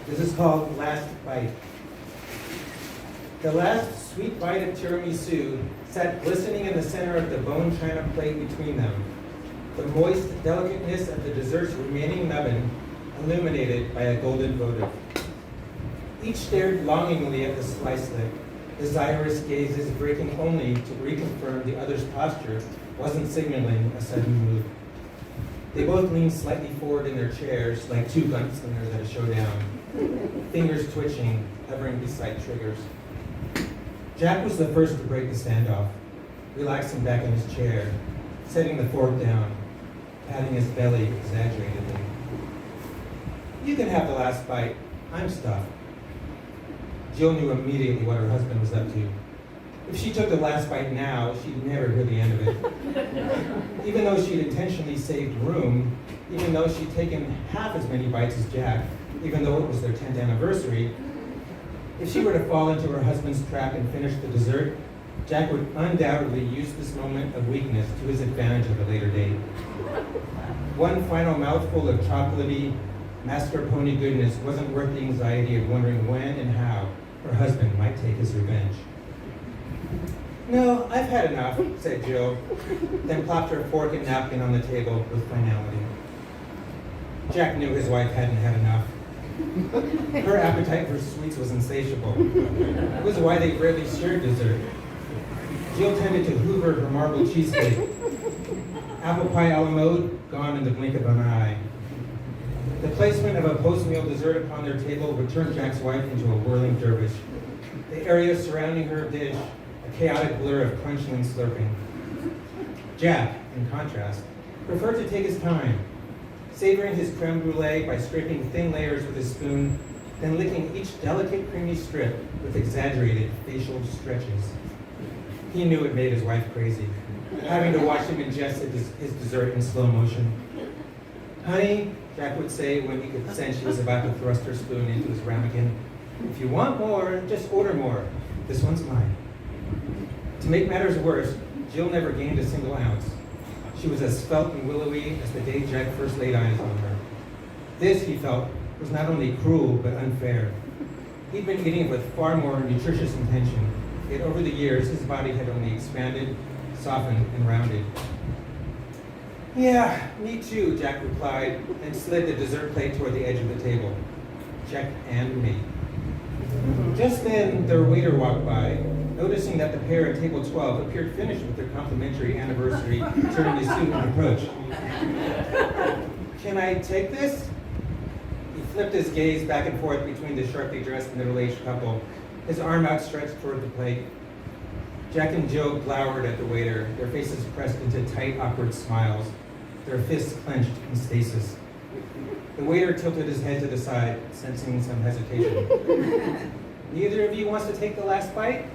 This is called Last Bite. The last sweet bite of tiramisu sat glistening in the center of the bone china plate between them, the moist delicateness of the dessert's remaining nubbin illuminated by a golden votive. Each stared longingly at the slice lip, desirous gazes breaking only to reconfirm the other's posture wasn't signaling a sudden move. They both leaned slightly forward in their chairs like two gunslingers at a showdown, fingers twitching, hovering beside triggers. Jack was the first to break the standoff, relaxing back in his chair, setting the fork down, patting his belly exaggeratedly. You can have the last bite. I'm stuffed. Jill knew immediately what her husband was up to. If she took the last bite now, she'd never hear the end of it. Even though she'd intentionally saved room, even though she'd taken half as many bites as Jack, even though it was their 10th anniversary, if she were to fall into her husband's trap and finish the dessert, Jack would undoubtedly use this moment of weakness to his advantage at a later date. One final mouthful of chocolatey, mascarpone goodness wasn't worth the anxiety of wondering when and how her husband might take his revenge. No, I've had enough, said Jill, then plopped her fork and napkin on the table with finality. Jack knew his wife hadn't had enough. Her appetite for sweets was insatiable. It was why they rarely shared dessert. Jill tended to hoover her marble cheesecake. Apple pie a la mode, gone in the blink of an eye. The placement of a post-meal dessert upon their table would turn Jack's wife into a whirling dervish. The area surrounding her dish, a chaotic blur of crunching and slurping. Jack, in contrast, preferred to take his time, savoring his creme brulee by scraping thin layers with his spoon, then licking each delicate creamy strip with exaggerated facial stretches. He knew it made his wife crazy, having to watch him ingest his dessert in slow motion. Honey, Jack would say when he could sense she was about to thrust her spoon into his ramekin, if you want more, just order more. This one's mine. To make matters worse, Jill never gained a single ounce. She was as svelte and willowy as the day Jack first laid eyes on her. This, he felt, was not only cruel, but unfair. He'd been eating with far more nutritious intention, yet over the years, his body had only expanded, softened, and rounded. Yeah, me too, Jack replied, and slid the dessert plate toward the edge of the table. Check and me. Just then, their waiter walked by, noticing that the pair at table 12 appeared finished with their complimentary anniversary tiramisu and approached. Can I take this? He flipped his gaze back and forth between the sharply dressed middle-aged couple, his arm outstretched toward the plate. Jack and Jill glowered at the waiter, their faces pressed into tight, awkward smiles, their fists clenched in stasis. The waiter tilted his head to the side, sensing some hesitation. Neither of you wants to take the last bite?